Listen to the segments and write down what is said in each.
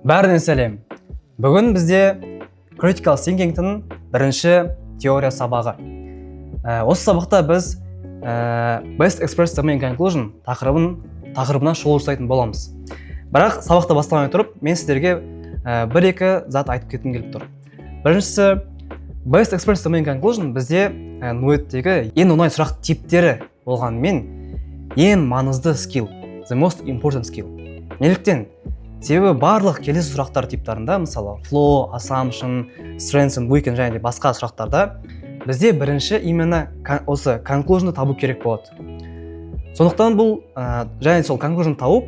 Бәріне сәлем. Бүгін бізде Critical Thinking'тің бірінші теория сабағы. Осы сабақта біз Best Express the Main Conclusion тақырыбына шолу жасайтын боламыз. Бірақ сабақты бастамай тұрып, мен сіздерге бір-екі зат айтып кеткім келіп тұр. Біріншісі, Best Express the Main Conclusion бізде нуэттегі ең оңай сұрақ типтері болғанымен ең маңызды skill, the most important skill. Неліктен? Себебі барлық келесі сұрақтар типтарында, мысалы flow, assumption, strengths and weakness және басқа сұрақтарда бізде бірінші именно осы conclusion'ды табу керек болады. Сондықтан бұл және сол conclusion тауып,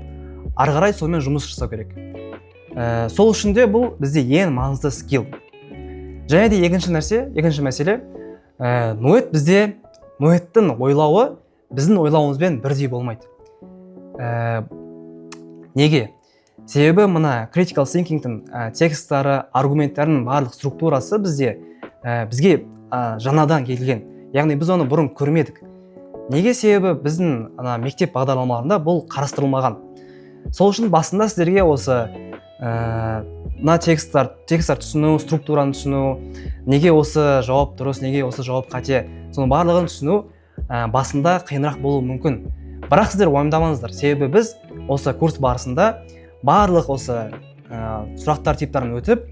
ары қарай сонымен жұмыс жасау керек. Сол үшін де бұл бізде ең маңызды skill. Және де екінші мәселе, нуэттің ойлауы біздің ойлауымызбен бірдей болмайды. Неге? Себебі мына Critical Thinking'тің тексттары, аргументтарының барлық структурасы бізге жаңадан келген. Яғни біз оны бұрын көрмедік. Неге? Себебі біздің мектеп бағдарламаларында бұл қарастырылмаған. Сол үшін басында сіздерге осы тексттар түсіну, структураны түсіну, неге осы жауап дұрыс, неге осы жауап қате, соның барлығын түсіну басында қиынырақ болуы мүмкін. Бірақ сіздер уайымдамаңыздар. Себебі біз осы курс барысында барлық осы сұрақтар типтарын өтіп,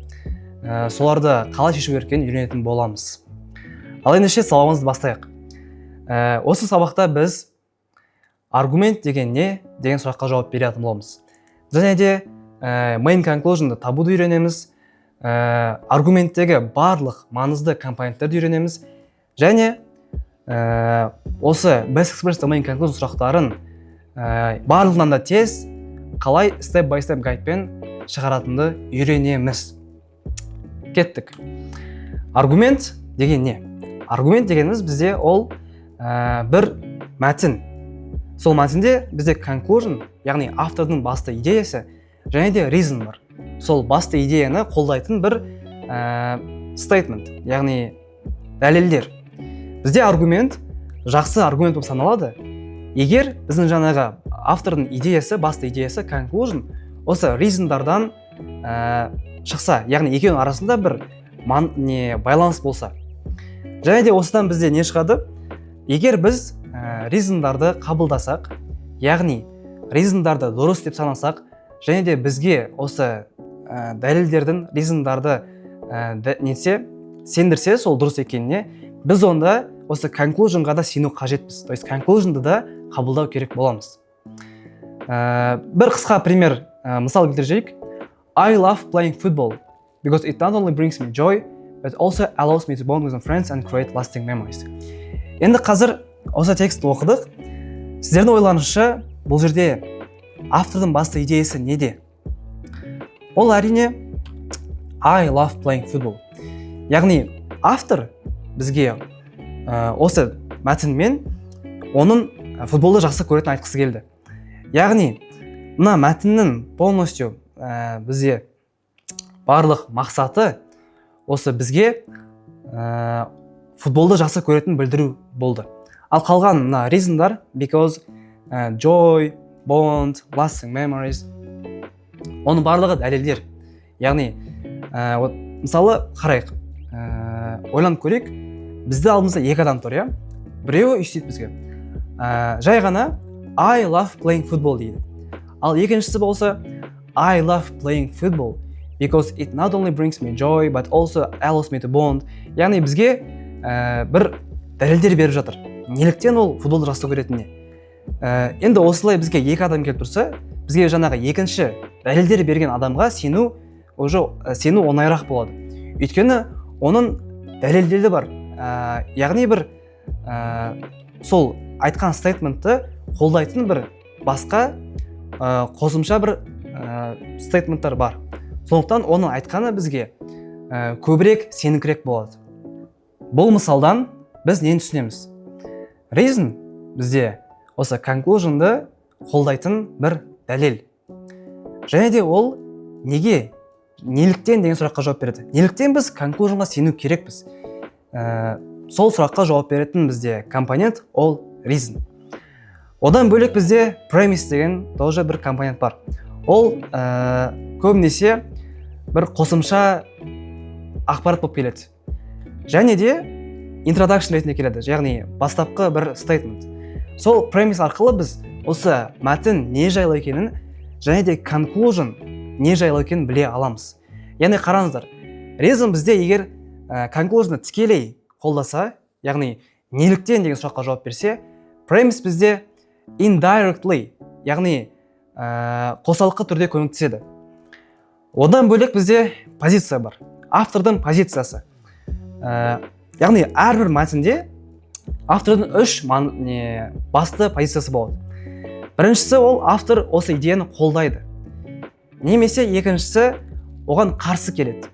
соларды қалай шешу керектігін үйренетін боламыз. Ал ендеше сабағымызды бастайық. Осы сабақта біз аргумент деген не деген сұраққа жауап беретін боламыз. Және де main conclusion'ды табуды үйренеміз, аргументтегі барлық маңызды компоненттерді үйренеміз, және осы best express the main conclusion сұрақтарын барлығынан да тез қалай step by step гайдпен шығаратынды үйренеміз. Кеттік. Аргумент деген не? Аргумент дегеніміз бізде ол бір мәтін. Сол мәтінде бізде conclusion, яғни автордың басты идеясы, және де reason бар. Сол басты идеяны қолдайтын бір statement, яғни дәлелдер. Бізде аргумент жақсы аргумент болып саналады. Егер біздің жаңағы автордың идеясы, басты идеясы, conclusion, осы reasonдардан шықса, яғни екеуінің арасында бір байланыс болса. Және де осыдан бізде не шығады? Егер біз reasondарды қабылдасақ, яғни reasondарды дұрыс деп санасақ, және де бізге осы дәлелдердің reasondарды сендірсе, сол дұрыс екеніне, біз онда осы conclusionға да сену қажетпіз. То есть conclusion'ды да қабылдау керек боламыз. Бір қысқа пример, мысал келтірейік. I love playing football because it not only brings me joy, but also allows me to bond with my friends and create lasting memories. Енді қазір осы текстті оқыдық. Сіздердің ойларыңызша бұл жерде автордың басты идеясы неде? Ол әрине I love playing football. Яғни автор бізге осы мәтінмен оның футболды жақсы көретін айтқысы келді. Яғни мына мәтіннің полностью бізде барлық мақсаты осы бізге футболды жақсы көретін білдіру болды. Ал қалған мына reasonдар because, joy, bond, lasting memories, оның барлығы дәлелдер. Яғни мысалы қарайық, ойланып көрейік, бізде алдымызда екі адам тұр, иә? Біреуі үйстейді бізге. Жай ғана I love playing football дейді. Ал екіншісі болса I love playing football because it not only brings me joy, but also allows me to bond. Яғни бізге бір дәлелдер беріп жатыр. Неліктен ол футболды жақсы көретініне. Енді осылай бізге екі адам келіп тұрса, бізге жаңағы екінші дәлелдер берген адамға сену оңайырақ болады. Өйткені оның дәлелдері бар. Яғни бір сол айтқан стейтментті қолдайтын бір басқа қосымша бір стейтменттер бар. Сондықтан оның айтқаны бізге көбірек сеніңкірек болады. Бұл мысалдан біз нені түсінеміз? Reason бізде осы conclusion'ды қолдайтын бір дәлел. Және де ол неліктен деген сұраққа жауап береді. Неліктен біз conclusion'ға сену керекпіз? Сол сұраққа жауап беретін бізде компонент ол reason. Одан бөлек бізде premise деген тоже бір компонент бар. Ол көбінесе бір қосымша ақпарат болып келеді. Және де introduction ретінде келеді, яғни бастапқы бір statement. Сол premise арқылы біз осы мәтін не жайлы екенін және де conclusion не жайлы екенін біле аламыз. Яғни қараңыздар, reason бізде егер conclusion тікелей қолдаса, яғни неліктен деген сұраққа жауап берсе, premise бізде indirectly, яғни қосалқы түрде көмектеседі. Одан бөлек бізде позиция бар, автордың позициясы. Яғни әрбір мәтінде автордың басты позициясы болады. Біріншісі ол автор осы идеяны қолдайды. Немесе екіншісі оған қарсы келеді.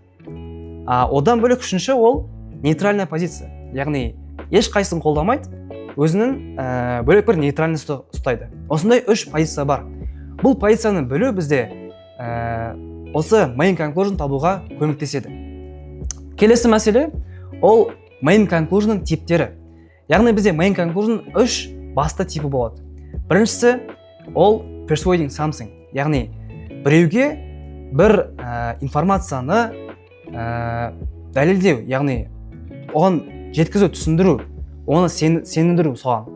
Одан бөлек үшінші ол нейтральная позиция. Яғни ешқайсысын қолдамайды, өзінің бөлек бір нейтральності ұстайды. Осындай үш позиция бар. Бұл позицияны білу бізде осы main conclusion табуға көмектеседі. Келесі мәселе ол main conclusion типтері. Яғни бізде main conclusion үш басты типі болады. Біріншісі ол persuading something, яғни біреуге бір информацияны дәлелдеу, яғни оған жеткізу, түсіндіру, оны сеніндіру соған.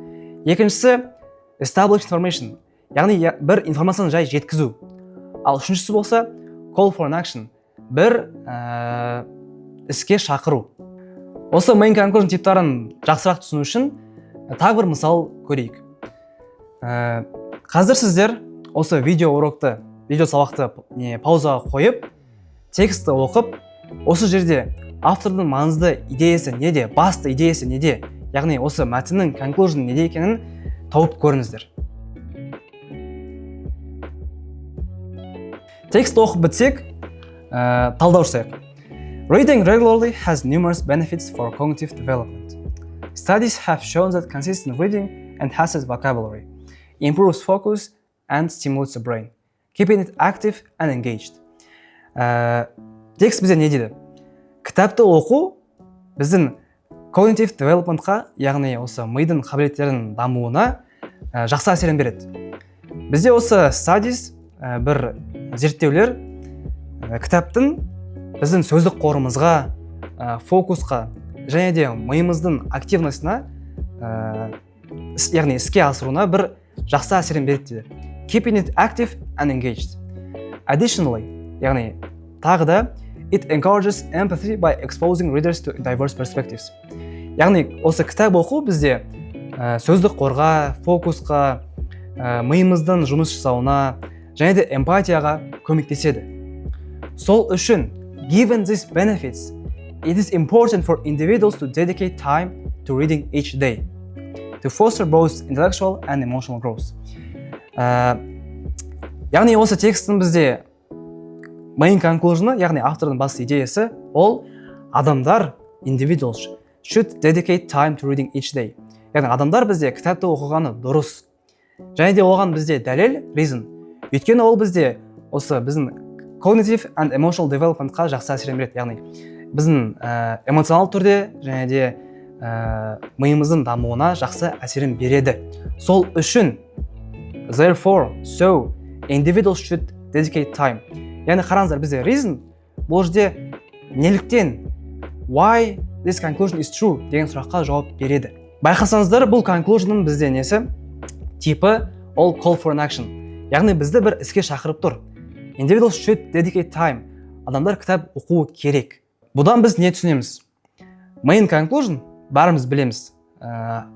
Екіншісі establish information, яғни бір информацияны жай жеткізу. Ал үшіншісі болса call for an action, бір іске шақыру. Осы main conclusion типтарын жақсырақ түсіну үшін тағы бір мысал көрейік. Қазір сіздер осы видео сабақты паузаға қойып, текстті оқып, осы жерде автордың маңызды идеясы неде, басты идеясы неде, яғни осы мәтіннің conclusion неде екенін тауып көріңіздер. Текст оқып бітсек, талдау жасайық. Reading regularly has numerous benefits for cognitive development. Studies have shown that consistent reading enhances vocabulary, improves focus, and stimulates the brain, keeping it active and engaged. Текст бізде не дейді? Кітапты оқу біздің cognitive developmentқа, яғни осы мидың қабілеттерінің дамуына жақсы әсерін береді. Бізде осы studies, бір зерттеулер кітаптың біздің сөздік қорымызға, фокусқа және де миымыздың активностына, яғни іске асыруына бір жақсы әсерін береді дейді. Keeping it active and engaged. Additionally, яғни тағы да it encourages empathy by exposing readers to diverse perspectives. Яғни осы кітап оқу бізде сөздік қорға, фокусқа, миымыздың жұмыс жасауына және де эмпатияға көмектеседі. Сол үшін, given these benefits, it is important for individuals to dedicate time to reading each day, to foster both intellectual and emotional growth. Яғни осы текстің бізде main conclusion, яғни автордың басты идеясы, ол адамдар, individuals, should dedicate time to reading each day. Яғни адамдар бізде кітапты оқығаны дұрыс. Және де оған бізде дәлел, reason. Өйткені ол бізде осы біздің cognitive and emotional developmentқа жақсы әсерін береді. Яғни біздің эмоционал түрде және де миымыздың дамуына жақсы әсерін береді. Сол үшін, therefore, so, individuals should dedicate time. Яғни қараңыздар, бізде reason, бұл жерде неліктен, why this conclusion is true деген сұраққа жауап береді. Байқасаңыздар, бұл conclusion'ның бізде несі? Типі ол call for an action. Яғни бізді бір іске шақырып тұр. Individuals should dedicate time. Адамдар кітап оқуы керек. Бұдан біз не түсінеміз? Main conclusion, бәріміз білеміз.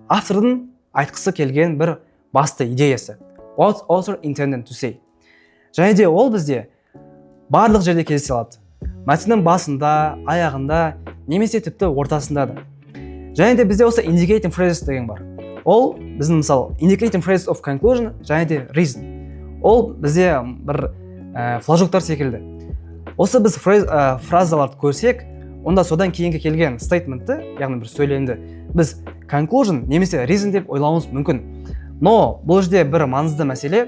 Автордың айтқысы келген бір басты идеясы. What author intended to say. Және де ол бізде барлық жерде кездесе алады. Мәтіннің басында, аяғында, немесе тіпті ортасында да. Және де бізде осы indicating phrases деген бар. Ол біздің мысалы indicating phrases of conclusion және де reason. Ол бізде бір флажоктар секілді. Осы біз фразаларды көрсек, онда содан кейінгі келген statementті, яғни бір сөйлемді, біз conclusion немесе reason деп ойлауымыз мүмкін. Но бұл жерде бір маңызды мәселе,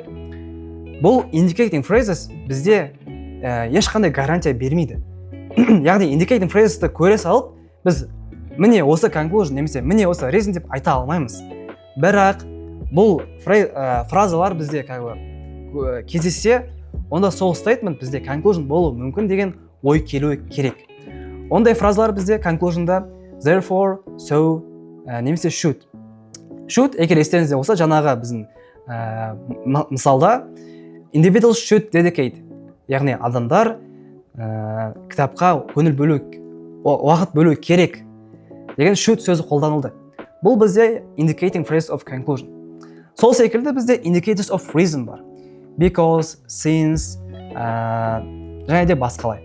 бұл indicating phrases бізде ешқандай гарантия бермейді. Яғни indicating phrasesті көре салып, біз міне осы conclusion немесе міне осы reason деп айта алмаймыз. Бірақ бұл фразалар бізде кездессе, онда сол statement бізде conclusion болуы мүмкін деген ой келуі керек. Ондай фразалар бізде conclusionда therefore, so, немесе should. Should, егер естеріңізде болса, жаңағы біздің мысалда individuals should dedicate, яғни адамдар кітапқа көңіл бөлу, уақыт бөлу керек деген should сөзі қолданылды. Бұл бізде indicating phrase of conclusion. Сол секілді бізде indicators of reason бар. Because, since, және де басқалай.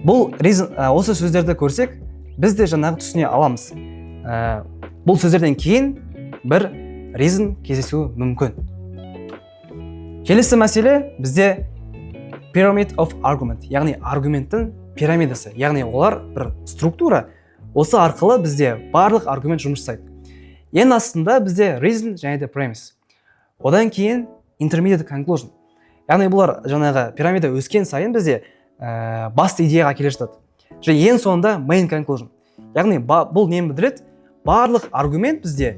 Бұл reason, осы сөздерді көрсек, біз де жаңағы түсіне аламыз. Бұл сөздерден кейін бір reason кездесуі мүмкін. Келесі мәселе бізде pyramid of argument, яғни аргументтің пирамидасы, яғни олар бір структура. Осы арқылы бізде барлық аргумент жұмыс жасайды. Ең астында бізде reason және де premise. Одан кейін intermediate conclusion. Яғни бұлар жаңағы пирамида өскен сайын бізде басты идеяға келе жатады. Және ең соңында main conclusion. Яғни бұл нені білдіреді? Барлық аргумент бізде,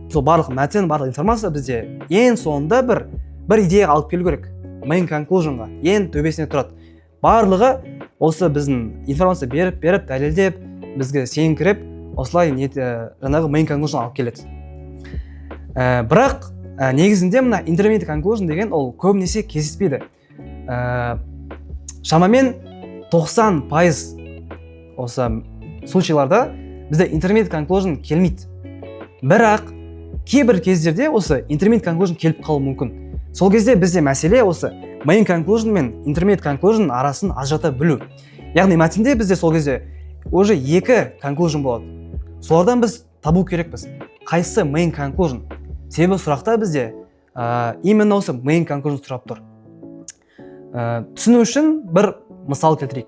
сол барлық мәтін, барлық информация бізде ең соңында бір идеяға алып келу керек. Main conclusionға, ең төбесіне тұрады. Барлығы осы біздің информация беріп, дәлелдеп, бізге сеніңкіреп, осылай жаңағы main conclusion алып келеді. Бірақ негізінде мына intermediate conclusion деген ол көбінесе кездеспейді. Шамамен 90% осы случайларда бізде intermediate conclusion келмейді. Бірақ кейбір кездерде осы intermediate conclusion келіп қалуы мүмкін. Сол кезде бізде мәселе осы main conclusion мен intermediate conclusion арасын ажырата білу. Яғни мәтінде бізде сол кезде уже екі conclusion болады. Солардан біз табу керекпіз. Қайсысы main conclusion? Себебі сұрақта бізде именно осы main conclusion сұрап тұр. Түсіну үшін бір мысал келтірейік.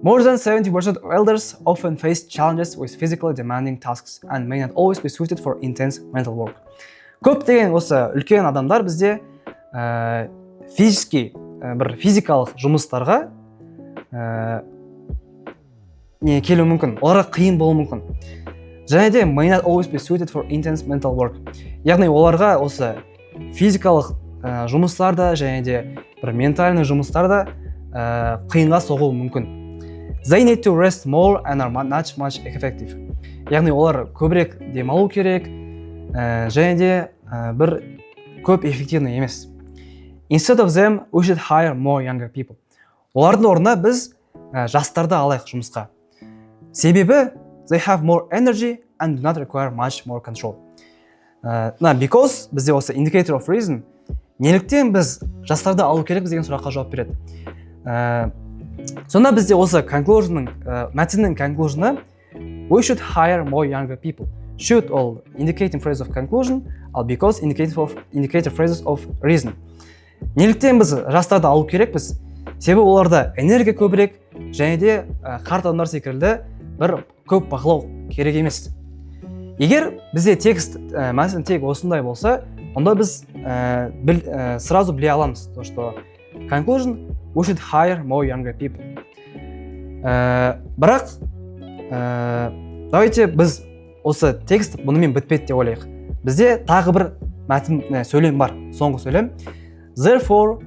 More than 70% of elders often face challenges with physically demanding tasks and may not always be suited for intense mental work. Көптеген осы үлкен адамдар бізде бір физикалық жұмыстарға келу мүмкін, оларға қиын болуы мүмкін. Және де may not always be suited for intense mental work. Яғни оларға осы физикалық жұмыстарда және де бір ментальный жұмыстарда қиынға соғуы мүмкін. They need to rest more and are much effective. Яғни олар көбірек демалу керек, және де бір көп эффективный емес. Instead of them, we should hire more younger people. Олардың орнына біз жастарды алайық жұмысқа. Себебі they have more energy and do not require much more control. Because бізде осы indicator of reason, неліктен біз жастарды алу керекпіз деген сұраққа жауап береді. Сонда бізде осы мәтіннің conclusion'ы we should hire more younger people. Should all indicating phrase of conclusion, ал because indicator phrases of reason. Неліктен біз жастарды алу керекпіз? Себебі оларда энергия көбірек және де қарт адамдар секілді бір көп бақылау керек емес. Егер бізде текст мәтін тек осындай болса, онда біз сразу біле аламыз, что conclusion we should hire more younger people. Бірақ давайте біз осы текст бұнымен бітпеді деп ойлайық. Бізде тағы бір мәтін сөйлем бар, соңғы сөйлем. Therefore,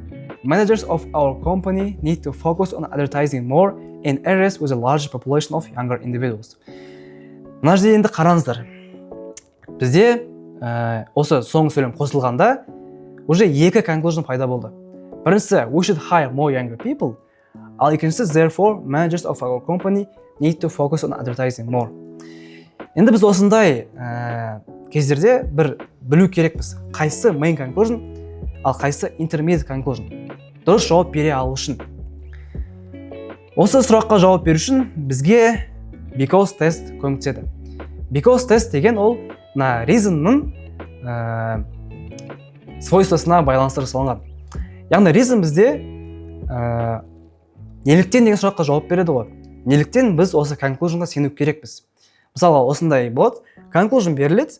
managers of our company need to focus on advertising more in areas with a large population of younger individuals. Мына жерде енді қараңыздар. Бізде осы соңғы сөйлем қосылғанда уже екі conclusion пайда болды. Біріншісі, we should hire more younger people, ал екіншісі, therefore, managers of our company need to focus on advertising more. Енді біз осындай кездерде бір білу керекпіз. Қайсы main conclusion, ал қайсы intermediate conclusion. Дұрыс жауап бере алу үшін. Осы сұраққа жауап беру үшін бізге because test көмектеседі. Because test деген ол reason'ның свойствосына байланысты жасалынған. Яғни reason бізде неліктен деген сұраққа жауап береді ғой. Неліктен біз осы conclusionға сену керекпіз? Мысалы, осындай болады. Conclusion беріледі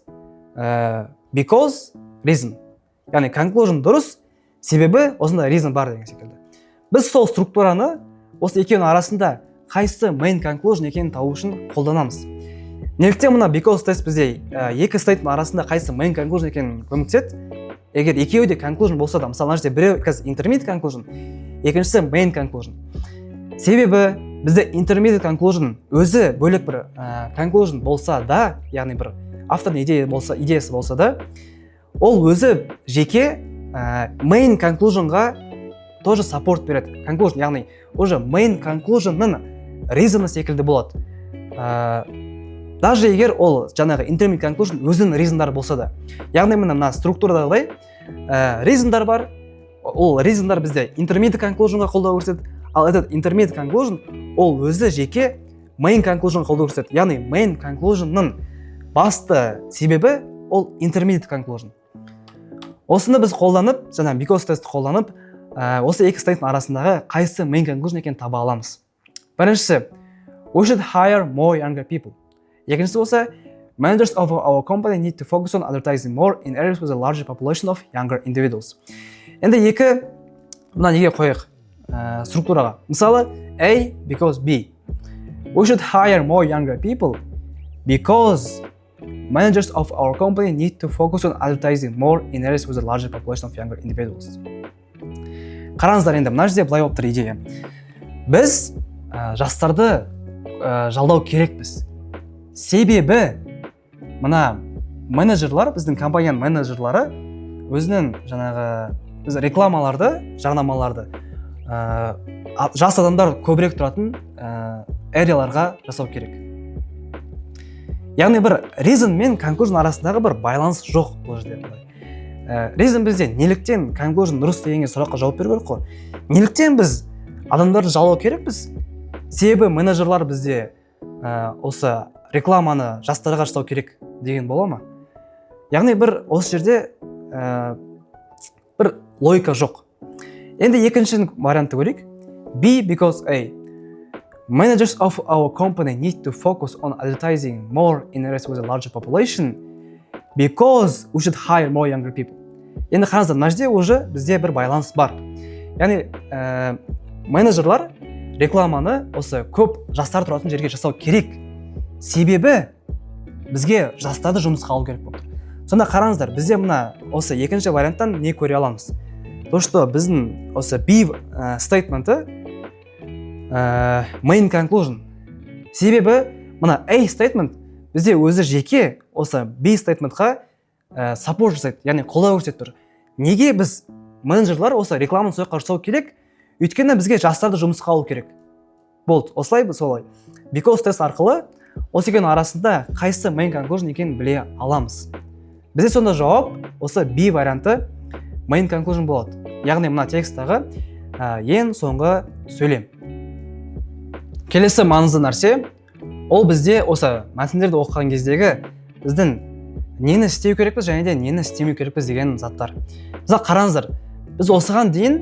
because reason. Яғни conclusion дұрыс, себебі осындай reason бар деген секілді. Біз сол структураны осы екеуінің арасында қайсы main conclusion екенін табу үшін қолданамыз. Неліктен мына because test бізде екі стейтмент арасында қайсы main conclusion екенін көмектеседі? егер екеуі де conclusion болса да, мысалы мына жерде біреу қазір intermediate conclusion, екіншісі main conclusion. Себебі бізде intermediate conclusion өзі бөлек бір conclusion болса да, яғни бір автордың идеясы болса да, ол өзі жеке main conclusionға тоже support береді. Conclusion, яғни уже main conclusionның reason секілді болады. Даже егер ол жаңағы intermediate conclusion өзінің reasondары болса да. Яғни мына структурадағыдай reasonдар бар. Ол reasonдар бізде intermediate conclusionға қолдау көрсетеді. Ал этот intermediate conclusion ол өзі жеке main conclusion қолдау көрсетеді. Яғни main conclusionның басты себебі ол intermediate conclusion. Осыны біз қолданып, жаңа because тестті қолданып, осы екі стейттің арасындағы қайсы main conclusion екенін таба аламыз. Біріншісі, we should hire more younger people. Екіншісі болса, managers of our company need to focus on advertising more in areas with a larger population of younger individuals. Енді екі, мына неге қойық структураға. Мысалы, A because B. We should hire more younger people because managers of our company need to focus on advertising more in areas with a larger population of younger individuals. Қараңыздар, енді мына жерде былай болып тұр идея. Біз жастарды жалдау керекпіз. Себебі мына менеджерлар, біздің компанияның менеджерлары өзінің жаңағы біз рекламаларды, жарнамаларды жас адамдар көбірек тұратын эрияларға жасау керек. Яғни бір reason мен conclusion арасындағы бір байланыс жоқ бұл жерде. Reason бізде неліктен conclusion дұрыс дегенге сұраққа жауап беру керек қой. Неліктен біз адамдарды жалдау керекпіз? Себебі менеджерлар бізде осы рекламаны жастарға жасау керек деген бола ма? Яғни бір осы жерде бір логика жоқ. Енді екінші вариантты көрейік. B because A. Managers of our company need to focus on advertising more in areas with a larger population because we should hire more younger people. Енді қараңыздар, мына жерде уже бізде бір байланыс бар. Яғни менеджерлар рекламаны осы көп жастар тұратын жерге жасау керек. Себебі бізге жастарды жұмысқа алу керек болып тұр. Сонда қараңыздар, бізде мына осы екінші варианттан не көре аламыз? То, что біздің осы B statement'ы main conclusion. Себебі мына A statement бізде өзі жеке осы B statement'қа support жасайды, яғни қолдау көрсетіп тұр. Неге біз менеджерлар осы рекламаны сол жаққа жасау керек? Өйткені бізге жастарды жұмысқа алу керек. Болды, осылай біз солай. Because тест арқылы осы екеуінің арасында қайсы main conclusion екенін біле аламыз. Бізде сонда жауап осы B варианты main conclusion болады. Яғни мына тексттағы ең соңғы сөйлем. Келесі маңызды нәрсе, ол бізде осы мәтіндерді оқыған кездегі біздің нені істеу керекпіз және де нені істемеу керекпіз деген заттар. Мысалы қараңыздар, біз осыған дейін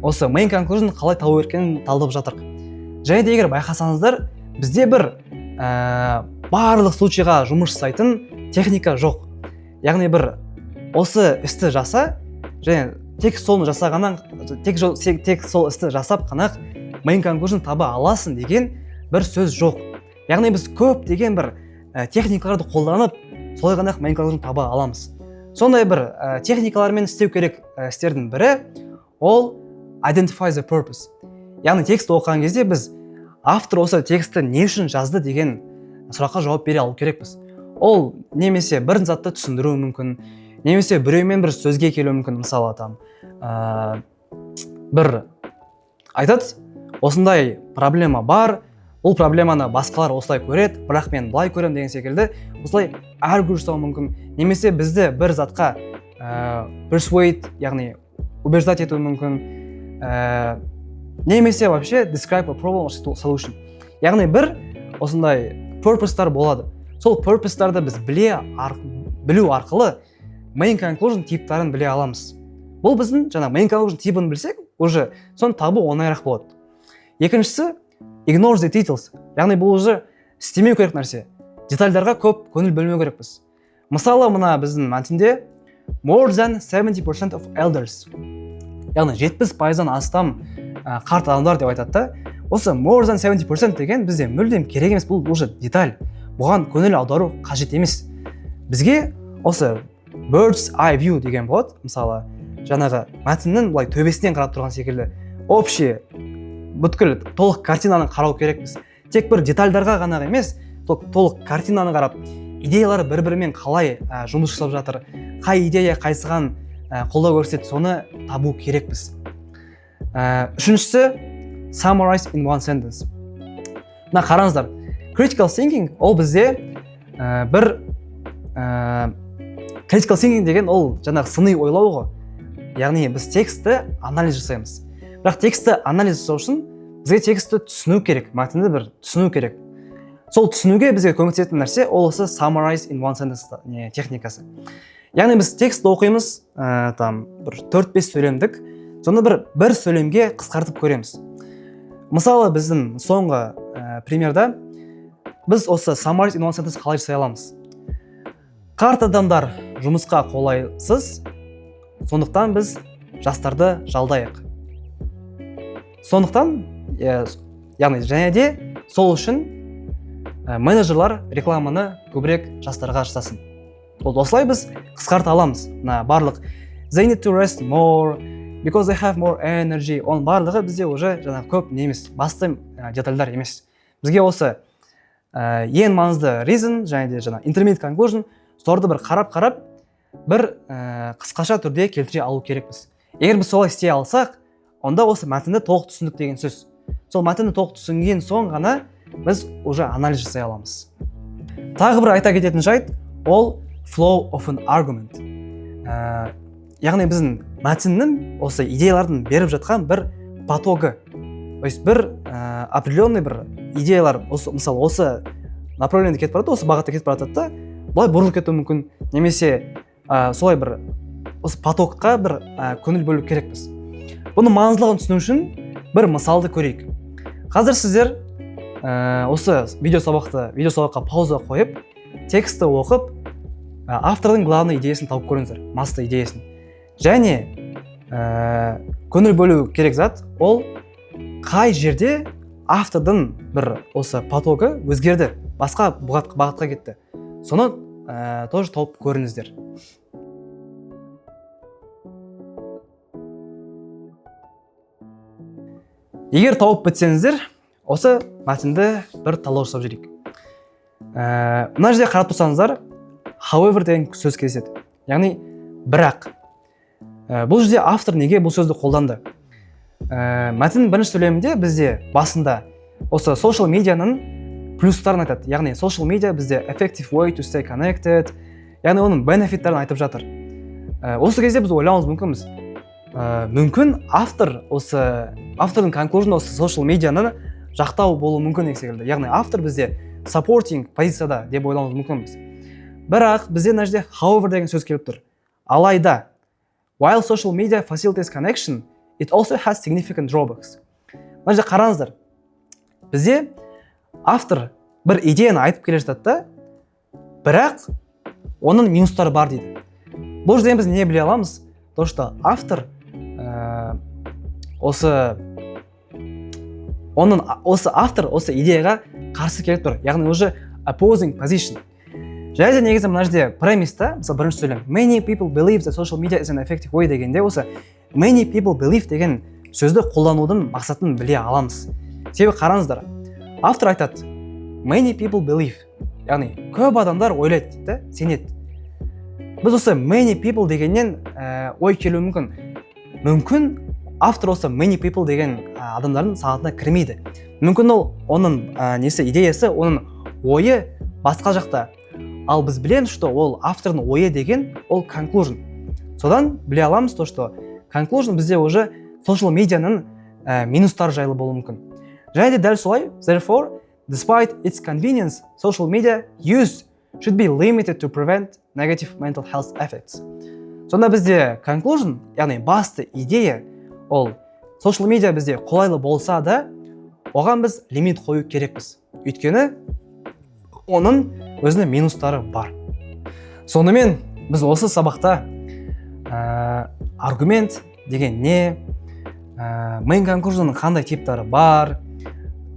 осы main conclusion қалай табу керекенін талдап жатырық. Және де егер байқасаңыздар, бізде бір барлық случайға жұмыс жасайтын техника жоқ. Яғни бір осы істі жаса және тек сол істі жасап қана main conclusion таба аласың деген бір сөз жоқ. Яғни біз көп деген бір техникаларды қолданып, солай ғана main conclusion таба аламыз. Сондай бір техникалармен істеу керек істердің бірі ол identify the purpose. Яғни текстті оқыған кезде біз автор осы текстті не үшін жазды деген сұраққа жауап бере алу керекпіз. Ол немесе бір затты түсіндіру мүмкін, немесе біреумен бір сөзге келу мүмкін. Мысалы бір айтады, осындай проблема бар, бұл проблеманы басқалар осылай көреді, бірақ мен былай көрем деген секілді осылай аргу жасау мүмкін. Немесе бізді бір затқа persuade, яғни убеждать ету мүмкін. Немесе вообще describe a problem or solution. Яғни бір осындай purpose-тар болады. Сол purpose-тарды біз білу арқылы main conclusion типтарын біле аламыз. Бұл біздің main conclusion типін білсек, уже соны табу оңайырақ болады. Екіншісі ignore the details. Яғни бұл уже істемеу керек нәрсе. Детальдарға көп көңіл бөлмеу керекпіз. Мысалы, мына біздің мәтінде more than 70% of elders. Яғни 70%-дан астам қарт адамдар деп айтады да. Осы more than 70% деген бізде мүлдем керек емес, бұл уже деталь. Бұған көңіл аудару қажет емес. Бізге осы bird's eye view деген болады. Мысалы, жаңағы мәтіннің былай төбесінен қарап тұрған секілді общий бүткіл толық картинаны қарау керекпіз. Тек бір детальдарға ғана емес, толық картинаны қарап, идеялар бір-бірімен қалай жұмыс жасап жатыр, қай идея қайсыған қолдау көрсетеді, соны табу керекпіз. Үшіншісі, summarize in one sentence. Мына қараңыздар, critical thinking ол бізде critical thinking деген ол жаңағы сыни ойлау ғой. Яғни біз текстті анализ жасаймыз. Бірақ текстті анализ жасау үшін бізге текстті түсіну керек, мәтінді бір түсіну керек. Сол түсінуге бізге көмектесетін нәрсе ол осы summarize in one sentence техникасы. Яғни біз текстті оқимыз, бір 4-5 сөйлемдік, соны бір сөйлемге қысқартып көреміз. Мысалы, біздің соңғы примерда біз осы summarize in one sentence қалай жасай аламыз? Қарт адамдар жұмысқа қолайсыз, сондықтан біз жастарды жалдайық. Сондықтан, яғни және де сол үшін менеджерлар рекламаны көбірек жастарға жасасын. Осылай біз қысқарта аламыз. Барлық they need to rest more because they have more energy. Оның барлығы бізде уже жаңағы көп немес, басты детальдар емес. Бізге осы ең маңызды reason және де жаңағы intermediate conclusion соларды бір қарап бір қысқаша түрде келтіре алу керекпіз. Егер біз солай істей алсақ, онда осы мәтінді толық түсіндік деген сөз. Сол мәтінді толық түсінген соң ғана біз уже анализ жасай аламыз. Тағы бір айта кететін жайт, ол flow of an argument. Яғни біздің мәтіннің осы идеялардың беріп жатқан бір потогы. То есть бір определенный бір идеялар, мысалы осы направлениеде кетіп барады, осы бағытта кетіп барады да, бұлай бұрылып кетуі мүмкін, немесе солай бір осы потокқа бір көңіл бөлу керекпіз. Бұның маңыздылығын түсіну үшін бір мысалды көрейік. Қазір сіздер осы видеосабаққа пауза қойып, тексті оқып, автордың главный идеясын тауып көріңіздер, масты идеясын. Және көңіл бөлу керек зат, ол қай жерде автордың бір осы потогы өзгерді, басқа бағытқа кетті. Соны тоже тауып көріңіздер. Егер тауып бітсеңіздер, осы мәтінді бір талдау жасап жүрейік. Мына жерде қарап тұрсаңыздар, however деген сөз кездеседі. Яғни бірақ. Бұл жерде автор неге бұл сөзді қолданды? Мәтіннің бірінші сөйлемінде бізде басында осы social медианың плюстарын айтады. Яғни social media бізде effective way to stay connected. Яғни оның бенефиттарын айтып жатыр. Осы кезде біз ойлауымыз мүмкінбіз. Мүмкін автордың conclusion осы social медианы жақтау болуы мүмкін деген секілді. Яғни автор бізде supporting позицияда деп ойлауымыз мүмкінбіз. Бірақ бізде мына жерде however деген сөз келіп тұр. Алайда, while social media facilitates connection, it also has significant drawbacks. Мына жерде қараңыздар. Бізде автор бір идеяны айтып келе жатады да, бірақ оның минустары бар дейді. Бұл жерден біз не біле аламыз? То, что автор осы автор осы идеяға қарсы келіп тұр. Яғни уже opposing position. Және де негізі мына жерде премиста, мысалы бірінші сөйлем, many people believe that social media is an effective way дегенде осы many people believe деген сөзді қолданудың мақсатын біле аламыз. Себебі қараңыздар, автор айтады many people believe, яғни көп адамдар ойлайды дейді, сенеді. Біз осы many people дегеннен ой келуі мүмкін. Мүмкін автор осы many people деген адамдардың санатына кірмейді. Мүмкін оның идеясы, оның ойы басқа жақта. Ал біз білеміз, что ол автордың ойы деген ол conclusion. Содан біле аламыз, что conclusion бізде уже social медианың минустары жайлы болуы мүмкін. Және де дәл солай, therefore, despite its convenience, social media use should be limited to prevent negative mental health effects. Сонда бізде conclusion, яғни басты идея, ол social media бізде қолайлы болса да, оған біз лимит қою керекпіз. Өйткені оның өзінің минустары бар. Сонымен біз осы сабақта аргумент деген не, main conclusionның қандай типтары бар,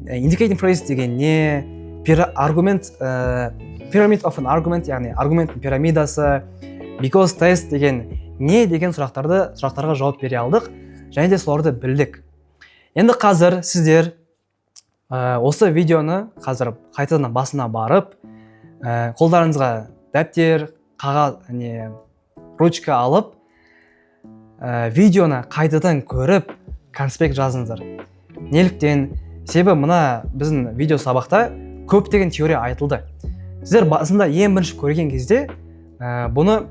indicating phrase деген не, pyramid of an argument, яғни аргументтің пирамидасы, because test деген не деген сұрақтарға жауап бере алдық, және де соларды білдік. Енді қазір сіздер осы видеоны қазір қайтадан басына барып, қолдарыңызға дәптер, қағаз, ручка алып, видеоны қайтадан көріп, конспект жазыңыздар. Неліктен? Себебі мына біздің видео сабақта көптеген теория айтылды. Сіздер басында ең бірінші көрген кезде бұны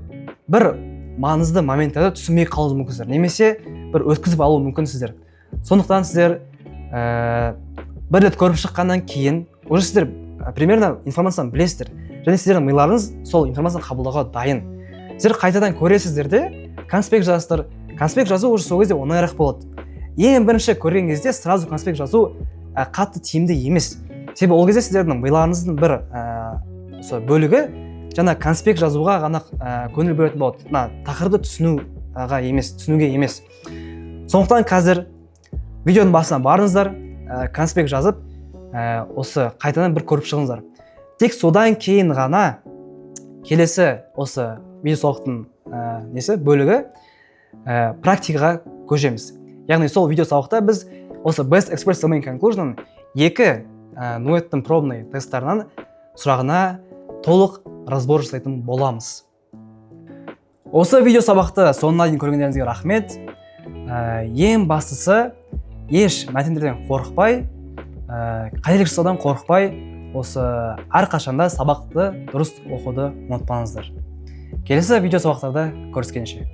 бір маңызды моменттарда түсінбей қалуы мүмкінсіздер, немесе бір өткізіп алуы мүмкінсіздер. Сондықтан сіздер бір рет көріп шыққаннан кейін уже сіздер примерно информацияны білесіздер, және сіздердің миларыңыз сол информацияны қабылдауға дайын. Сіздер қайтадан көресіздер де конспект жазасыздар. Конспект жазу уже сол кезде оңайырақ болады. Ең бірінші көрген кезде сразу конспект жазу қатты тиімді емес. Себебі ол кезде сіздердің миларыңыздың бір бөлігі жаңа конспект жазуға ғана көңіл бөлетін болады. Тақырыпты түсінуге емес. Сондықтан қазір видеоның басына барыңыздар, конспект жазып, осы қайтадан бір көріп шығыңыздар. Тек содан кейін ғана келесі осы видео сабақтың бөлігі практикаға көшеміз. Яғни сол видео сабақта біз осы Best Express Domain Conclusion 2 Nuettің пробный тесттарынан сұрағына толық разбор жасайтын боламыз. Осы видео сабақты соңына дейін көргендеріңізге рахмет. Ең бастысы, еш мәтіндерден қорықпай, қателік жасаудан қорықпай, осы әрқашанда сабақты дұрыс оқуды ұмытпаңыздар. Келесі видео сабақтарда көріскенше.